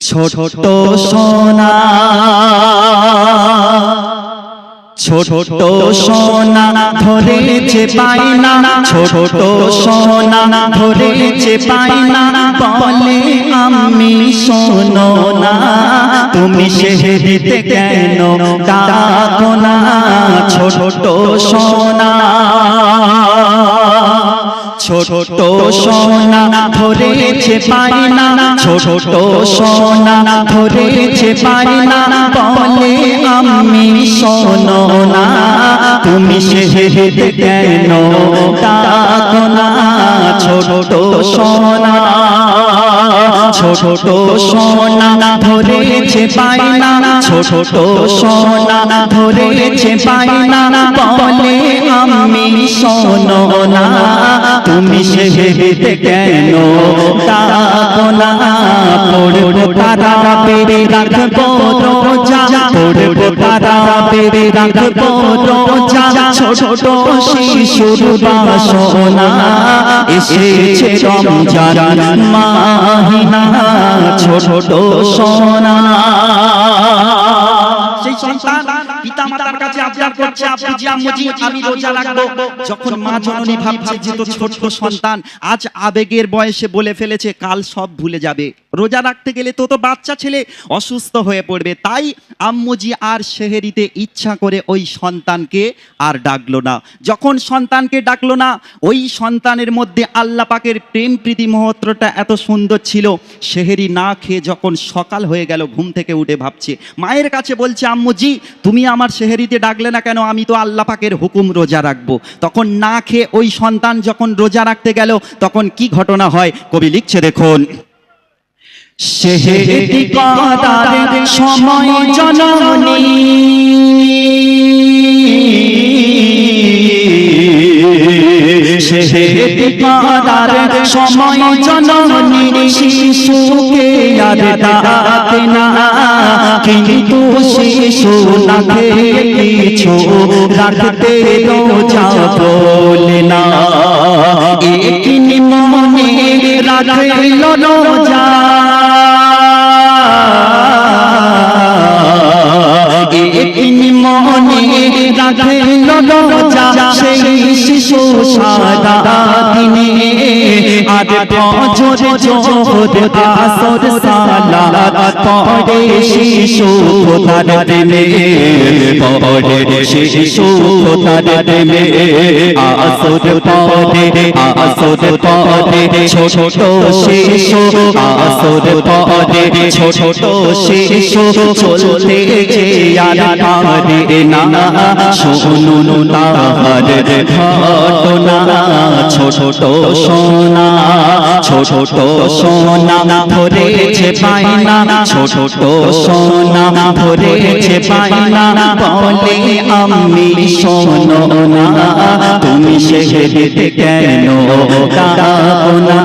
ছোট সোনা ছোট সোনা ধরেছে পাইনা, ছোট সোনা ধরেছে পাইনা, বলে আমি শোনো না, তুমি সেদিতে কেন ডাকো না, ছোট সোনা ছোট সোনা ধরেছে পাইনা, ছোট সোনা ধরেছে পাইনা, বলে আমি শোনো না, তুমি সেদিতে কেন ডাকো না, ছোট সোনা ছোট সোনা ধরেছে পাইনা, ছোট সোনা ধরেছে পাইনা, বলে আমি শোনো না, তুমি সেদিতে কেন ডাকো না, পড়বো তারা পেরে রাখবো রোজা, পড়বো তারা পেরে রাখবো রোজা, ছোট শিশুর বাসনা এসেছে রমজান মাহিনা, ছোট সোনা। সেই সন্তান পিতা মাতার কাছে আবদার করছে, আব্বুজি আম্মুজি আমি রোজা রাখবো। যখন মা জননী ভাবছে যে তো ছোট সন্তান আজ আবেগের বয়সে বলে ফেলেছে, কাল সব ভুলে যাবে, রোজা রাখতে গেলে তো বাচ্চা ছেলে অসুস্থ হয়ে পড়বে, তাই আম্মুজি আর সেহেরিতে ইচ্ছা করে ওই সন্তানকে আর ডাকলো না। যখন সন্তানকে ডাকলো না, ওই সন্তানের মধ্যে আল্লাহ পাকের প্রেম প্রীতি মহত্বটা এত সুন্দর ছিল, সেহেরি না খেয়ে যখন সকাল হয়ে গেল, ঘুম থেকে উঠে ভাবছে, মায়ের কাছে বলছে, আম্মুজি তুমি আমার সেহেরিতে ডাকলে না কেন, আমি তো আল্লাহ পাকের হুকুম রোজা রাখবো। তখন না খেয়ে ওই সন্তান যখন রোজা রাখতে গেল, তখন কি ঘটনা হয় কবি লিখছে দেখুন, সেহেরি করার সময় জননী সেহেরি করার সময় জননী শিশুকে আর ডাকে না, কিন্তু শিশু না খেয়ে কিছু রাখতে রোজা বলে না, একই মনে রাখল রোজা, একই মনে রাখল রোজা, সেই শিশু সারা দিনে আর ফজর যোহর আসর সালাত পড়ে শিশু খোদার প্রেমে, পড়ে শিশু খোদার প্রেমে, আসর পড়ে ছোট শিশু, আসর পড়ে ছোট শিশু, চলতে আর পারে না, শুনুন তাহার ঘটনা, ছোট সোনা ছোট সোনা ধরেছে পাইনা, ছোট সোনা ধরেছে পাইনা, বলে আমি শোনো না, তুমি সেদিতে কেন ডাকো না,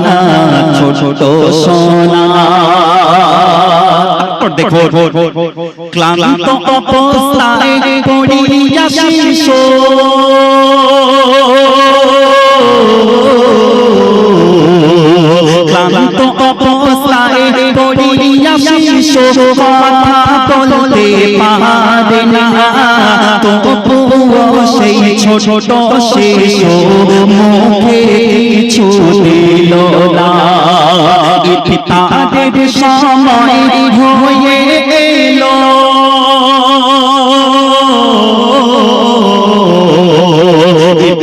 ছোট সোনা। দেখো ক্লান্ত অবস্থায় পড়িয়া শিশু, ক্লান্ত অবস্থায় পড়িয়া শিশু, কথা বলতে পারে না, তবুও সেই ছোট শিশু মুখে কিছু দিল না, ইফতারের সময় হয়ে এলো,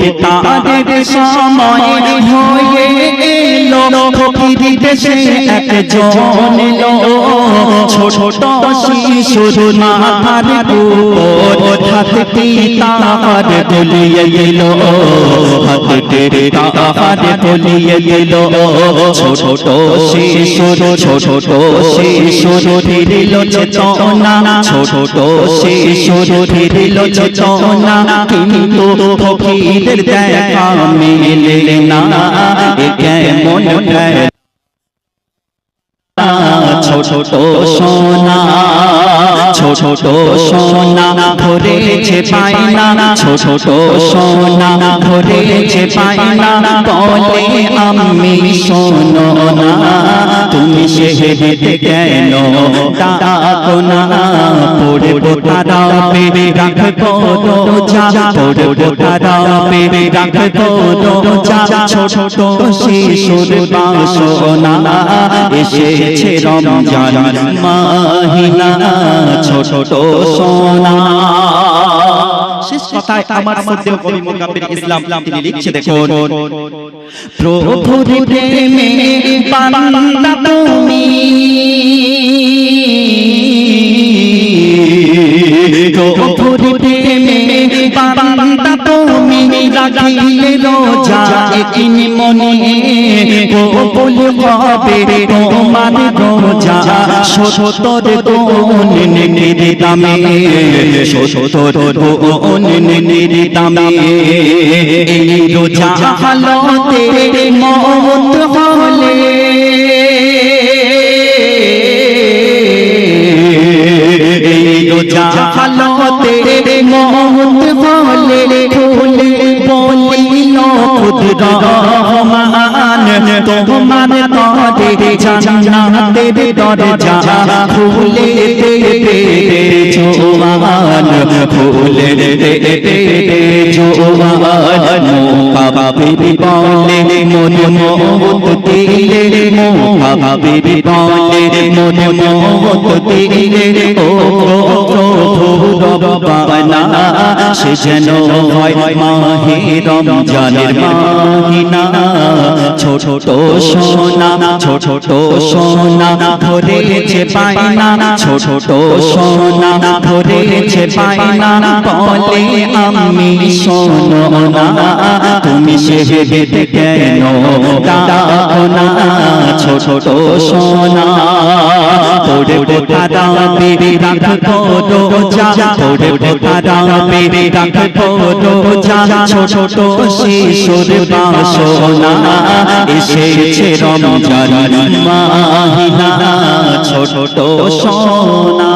ইফতারের সময় হয়ে এলো, ফকির দেশে একজন এলো, ছোট শিশুর মাথার উপর হাতটি তাহার তলিয়ে গেল, হাতটি তাহার তলিয়ে গেল, ছোট শিশুর ফিরিল চেতনা, ছোট শিশুর ফিরিল চেতনা, কিন্তু ফকিরের দেখা মেলে না, কেমন ছোট সোনা ছোট সোনা ধরেছে পাইনা, ছোট সোনা ধরেছে পাইনা, বলে আমি শোনো না, তুমি সেহেতে কেন ডাকো না পড়বো তারাবে রাখবো রোজা পড়বো তারাবে রাখবো রোজা ছোট শিশুর বাসনা এসেছে রমজান মাহিনা ছোট সোনা। শেষ কথায় আমার শ্রদ্ধেয় কবি মোকাব্বির ইসলাম তিনি লিখছে দেখুন, প্রভুর প্রেমে বান্দা তুমি প্রভুর প্রেমে বান্দা তুমি রাখিলে রোজা একদিন মনে কবুল হবে তোমার রোজা সত্তর গুণ নেকির দামে সত্তর গুণ নেকির দামে। এই রোজা হালতে মওত হলে এই রোজা হালতে মওত হলে খুলে বলিল খুদ রহমান তোমার তরে জান্নাতের দরজা খুলে দেবে জোয়ান খুলে দেবে জোয়ান মুকাবির বলে মন মওত দিলে মুকাবির বলে মন মওত দিলে ও প্রভু রব্বানা সে যেন হয় মাহে রমজানের মাহিনা ছোট সোনা ছোট সোনা ধরেছে পায়না ছোট সোনা ধরেছে পায়না বলে আমি শোনো না তুমি সেহেতে কেন ডাকো না ছোট সোনা পড়বো তারাবে রাখবো রোজা পড়বো তারাবে রাখবো রোজা ছোট শিশুর বাসনা এসেছে রমজান মাহিনা ছোট সোনা।